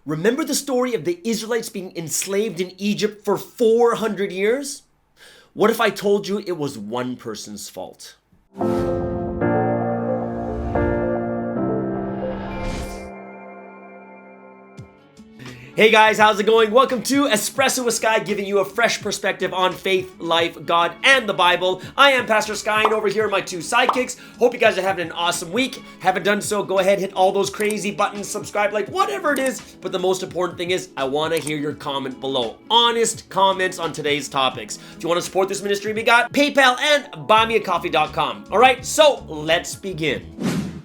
Remember the story of the Israelites being enslaved in Egypt for 400 years? What if I told you it was one person's fault? Hey guys, how's it going? Welcome to Espresso with Sky, giving you a fresh perspective on faith, life, God, and the Bible. I am Pastor Sky, and over here are my two sidekicks. Hope you guys are having an awesome week. Haven't done so, go ahead, hit all those crazy buttons, subscribe, like whatever it is. But the most important thing is, I want to hear your comment below. Honest comments on today's topics. If you want to support this ministry, we got PayPal and buymeacoffee.com. All right, so let's begin.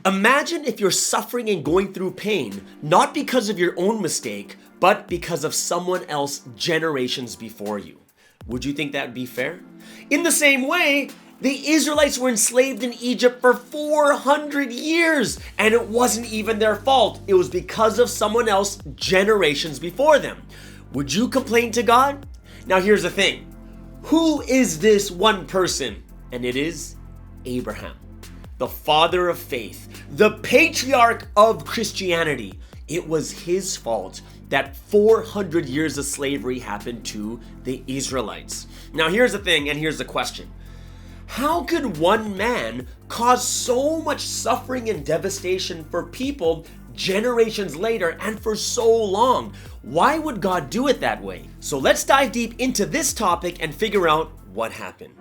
Imagine if you're suffering and going through pain, not because of your own mistake, but because of someone else generations before you. Would you think that would be fair? In the same way, the Israelites were enslaved in Egypt for 400 years, and it wasn't even their fault. It was because of someone else generations before them. Would you complain to God? Now here's the thing. Who is this one person? And it is Abraham, the father of faith, the patriarch of Christianity. It was his fault that 400 years of slavery happened to the Israelites. Now here's the thing, and here's the question. How could one man cause so much suffering and devastation for people generations later and for so long? Why would God do it that way? So let's dive deep into this topic and figure out what happened.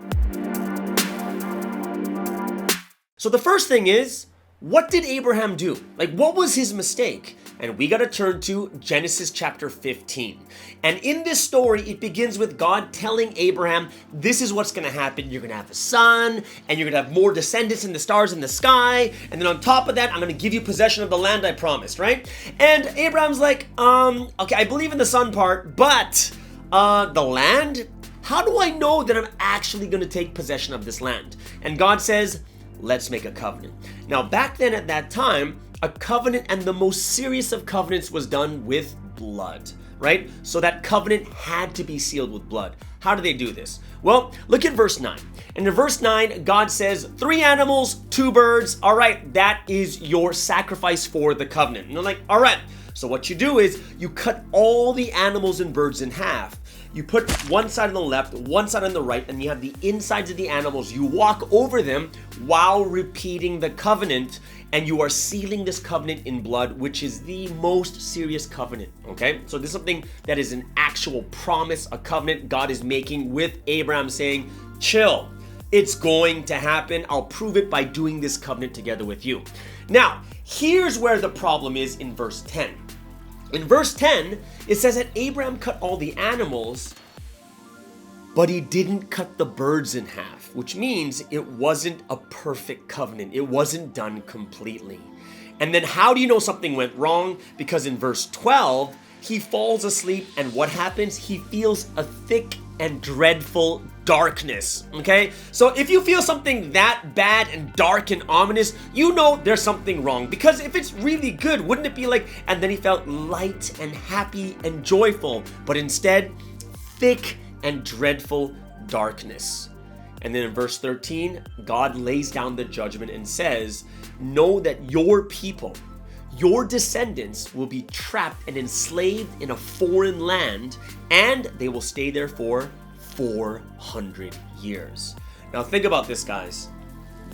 So the first thing is, what did Abraham do? Like, what was his mistake? And we got to turn to Genesis chapter 15. And in this story, it begins with God telling Abraham, this is what's going to happen. You're going to have a son, and you're going to have more descendants in the stars in the sky. And then on top of that, I'm going to give you possession of the land I promised, right? And Abraham's like, okay, I believe in the son part, but the land? How do I know that I'm actually going to take possession of this land? And God says, let's make a covenant. Now, back then at that time, a covenant, and the most serious of covenants, was done with blood, right? So that covenant had to be sealed with blood. How do they do this? Well, look at verse 9. And in verse 9, God says, 3 animals, 2 birds. All right, that is your sacrifice for the covenant. And they're like, all right. So what you do is you cut all the animals and birds in half. You put one side on the left, one side on the right, and you have the insides of the animals. You walk over them while repeating the covenant, and you are sealing this covenant in blood, which is the most serious covenant, okay? So this is something that is an actual promise, a covenant God is making with Abraham, saying, chill, it's going to happen. I'll prove it by doing this covenant together with you. Now, here's where the problem is in verse 10. In verse 10, it says that Abraham cut all the animals, but he didn't cut the birds in half, which means it wasn't a perfect covenant. It wasn't done completely. And then how do you know something went wrong? Because in verse 12, he falls asleep, and what happens? He feels a thick and dreadful darkness, okay? So if you feel something that bad and dark and ominous, you know there's something wrong. Because if it's really good, wouldn't it be like, and then he felt light and happy and joyful, but instead, thick and dreadful darkness. And then in verse 13, God lays down the judgment and says, know that your people, your descendants will be trapped and enslaved in a foreign land, and they will stay there for 400 years. Now think about this, guys.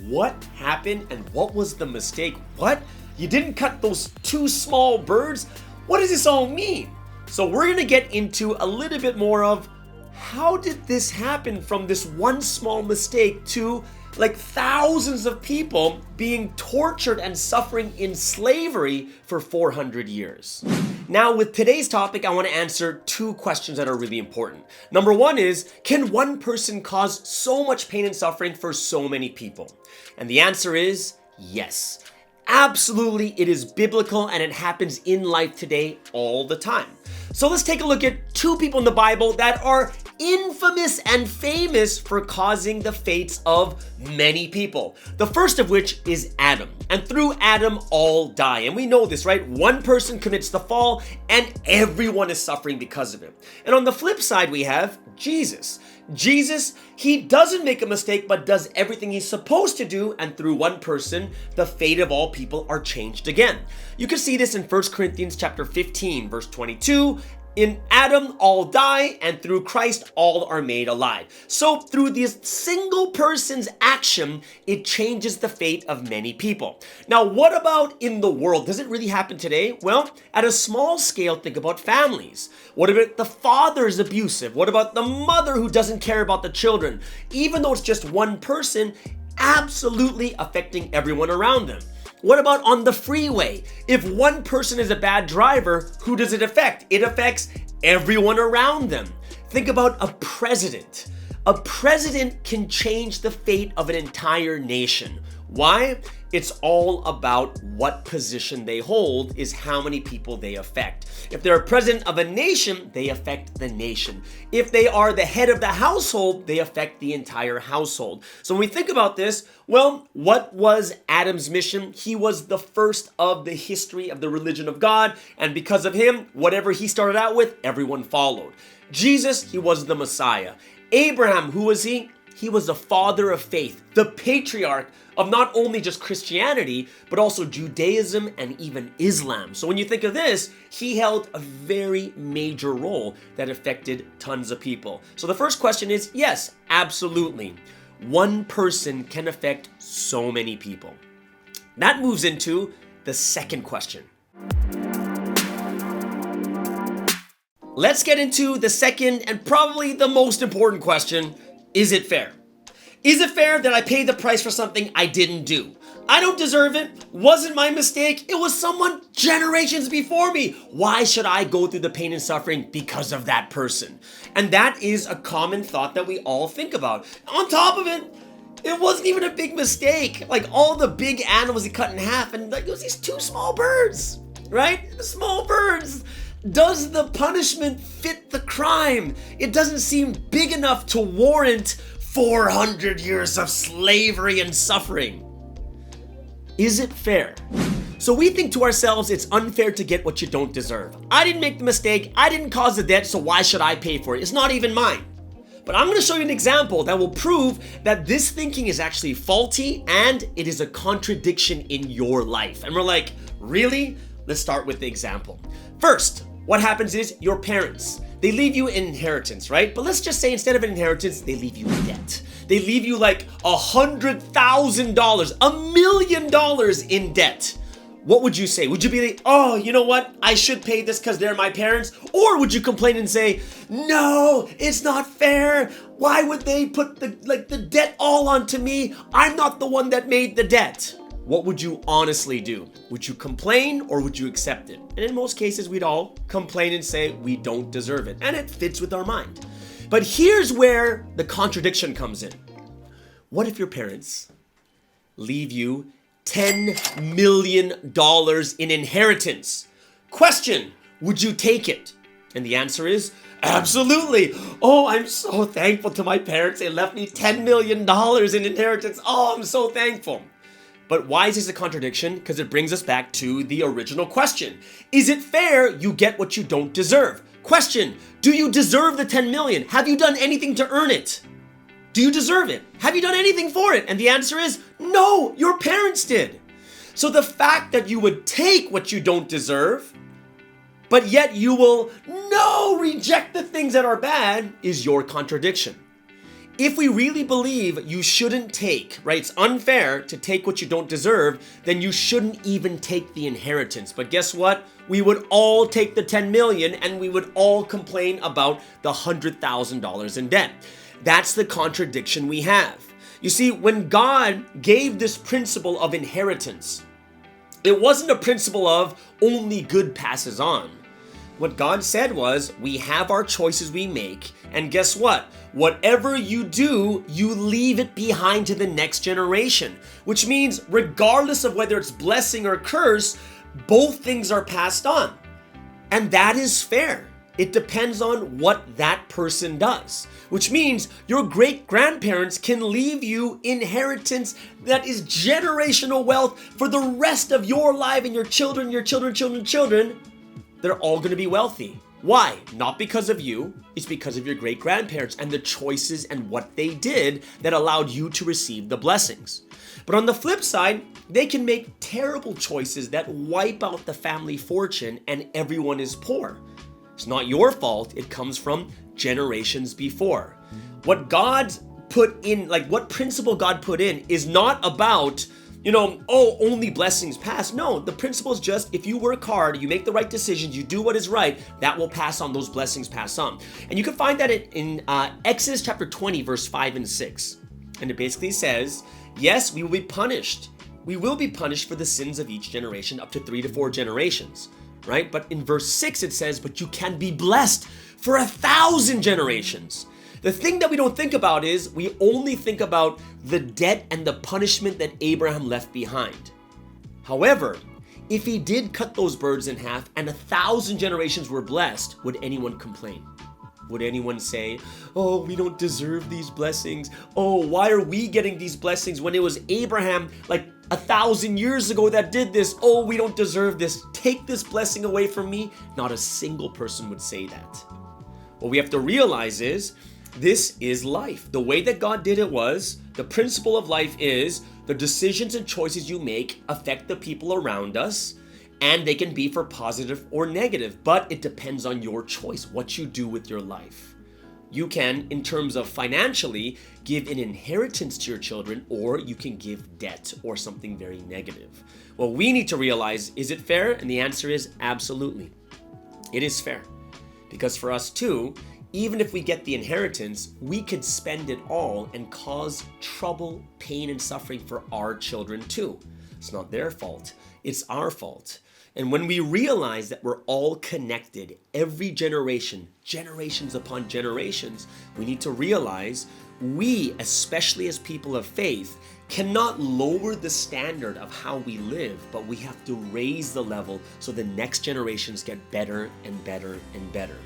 What happened and what was the mistake? What? You didn't cut those 2 small birds? What does this all mean? So we're going to get into a little bit more of how did this happen from this one small mistake to like thousands of people being tortured and suffering in slavery for 400 years. Now, with today's topic, I want to answer 2 questions that are really important. Number 1 is, can one person cause so much pain and suffering for so many people? And the answer is yes. Absolutely, it is biblical, and it happens in life today all the time. So let's take a look at 2 people in the Bible that are infamous and famous for causing the fates of many people. The first of which is Adam. And through Adam, all die. And we know this, right? One person commits the fall and everyone is suffering because of it. And on the flip side, we have Jesus. Jesus, he doesn't make a mistake, but does everything he's supposed to do. And through one person, the fate of all people are changed again. You can see this in 1 Corinthians chapter 15, verse 22. In Adam, all die, and through Christ, all are made alive. So through this single person's action, it changes the fate of many people. Now, what about in the world? Does it really happen today? Well, at a small scale, think about families. What about the father is abusive? What about the mother who doesn't care about the children? Even though it's just one person, absolutely affecting everyone around them. What about on the freeway? If one person is a bad driver, who does it affect? It affects everyone around them. Think about a president. A president can change the fate of an entire nation. Why? It's all about what position they hold is how many people they affect. If they're a president of a nation, they affect the nation. If they are the head of the household, they affect the entire household. So when we think about this, well, what was Adam's mission? He was the first of the history of the religion of God. And because of him, whatever he started out with, everyone followed. Jesus, he was the Messiah. Abraham, who was he? He was the father of faith, the patriarch of not only just Christianity, but also Judaism and even Islam. So when you think of this, he held a very major role that affected tons of people. So the first question is, yes, absolutely. One person can affect so many people. That moves into the second question. Let's get into the second and probably the most important question. Is it fair? Is it fair that I paid the price for something I didn't do? I don't deserve it. Wasn't my mistake. It was someone generations before me. Why should I go through the pain and suffering because of that person? And that is a common thought that we all think about. On top of it, it wasn't even a big mistake. Like all the big animals he cut in half, and like it was these two small birds, right? The small birds. Does the punishment fit the crime? It doesn't seem big enough to warrant 400 years of slavery and suffering. Is it fair? So we think to ourselves, it's unfair to get what you don't deserve. I didn't make the mistake. I didn't cause the debt, so why should I pay for it? It's not even mine. But I'm going to show you an example that will prove that this thinking is actually faulty and it is a contradiction in your life. And we're like, really? Let's start with the example. First, what happens is your parents, they leave you an inheritance, right? But let's just say instead of an inheritance, they leave you debt. They leave you like $100,000, $1 million in debt. What would you say? Would you be like, oh, you know what? I should pay this because they're my parents? Or would you complain and say, no, it's not fair. Why would they put the debt all onto me? I'm not the one that made the debt. What would you honestly do? Would you complain or would you accept it? And in most cases, we'd all complain and say we don't deserve it. And it fits with our mind. But here's where the contradiction comes in. What if your parents leave you $10 million in inheritance? Question, would you take it? And the answer is absolutely. Oh, I'm so thankful to my parents. They left me $10 million in inheritance. Oh, I'm so thankful. But why is this a contradiction? Because it brings us back to the original question. Is it fair you get what you don't deserve? Question, do you deserve the 10 million? Have you done anything to earn it? Do you deserve it? Have you done anything for it? And the answer is no, your parents did. So the fact that you would take what you don't deserve, but yet you will reject the things that are bad is your contradiction. If we really believe you shouldn't take, right, it's unfair to take what you don't deserve, then you shouldn't even take the inheritance. But guess what? We would all take the 10 million and we would all complain about the $100,000 in debt. That's the contradiction we have. You see, when God gave this principle of inheritance, it wasn't a principle of only good passes on. What God said was, we have our choices we make, and guess what? Whatever you do, you leave it behind to the next generation, which means regardless of whether it's blessing or curse, both things are passed on. And that is fair. It depends on what that person does, which means your great-grandparents can leave you inheritance that is generational wealth for the rest of your life, and your children, children, they're all going to be wealthy. Why? Not because of you, it's because of your great-grandparents and the choices and what they did that allowed you to receive the blessings. But on the flip side, they can make terrible choices that wipe out the family fortune and everyone is poor. It's not your fault, it comes from generations before. What God put in, like what principle God put in is not about, only blessings pass. No, the principle is just if you work hard, you make the right decisions, you do what is right, that will pass on, those blessings pass on. And you can find that in Exodus chapter 20, verse 5 and 6. And it basically says, yes, we will be punished. We will be punished for the sins of each generation up to 3 to 4 generations, right? But in verse 6 it says, but you can be blessed for 1,000 generations. The thing that we don't think about is we only think about the debt and the punishment that Abraham left behind. However, if he did cut those birds in half and 1,000 generations were blessed, would anyone complain? Would anyone say, oh, we don't deserve these blessings? Oh, why are we getting these blessings when it was Abraham like 1,000 years ago that did this? Oh, we don't deserve this. Take this blessing away from me. Not a single person would say that. What we have to realize is this is life. The way that God did it was, the principle of life is the decisions and choices you make affect the people around us, and they can be for positive or negative, but it depends on your choice, what you do with your life. You can, in terms of financially, give an inheritance to your children, or you can give debt or something very negative. What we need to realize, is it fair? And the answer is absolutely. It is fair. Because for us too, even if we get the inheritance, we could spend it all and cause trouble, pain, and suffering for our children too. It's not their fault, it's our fault. And when we realize that we're all connected, every generation, generations upon generations, we need to realize we, especially as people of faith, cannot lower the standard of how we live, but we have to raise the level so the next generations get better and better and better.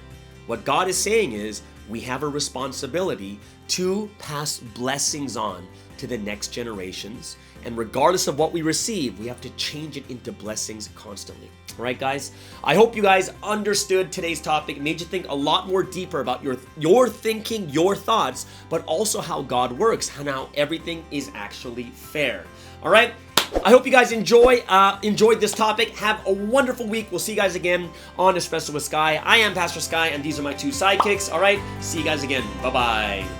What God is saying is we have a responsibility to pass blessings on to the next generations. And regardless of what we receive, we have to change it into blessings constantly. All right, guys? I hope you guys understood today's topic. It made you think a lot more deeper about your thinking, your thoughts, but also how God works and how everything is actually fair. All right? I hope you guys enjoyed this topic. Have a wonderful week. We'll see you guys again on Espresso with Sky. I am Pastor Sky, and these are my two sidekicks. All right? See you guys again. Bye-bye.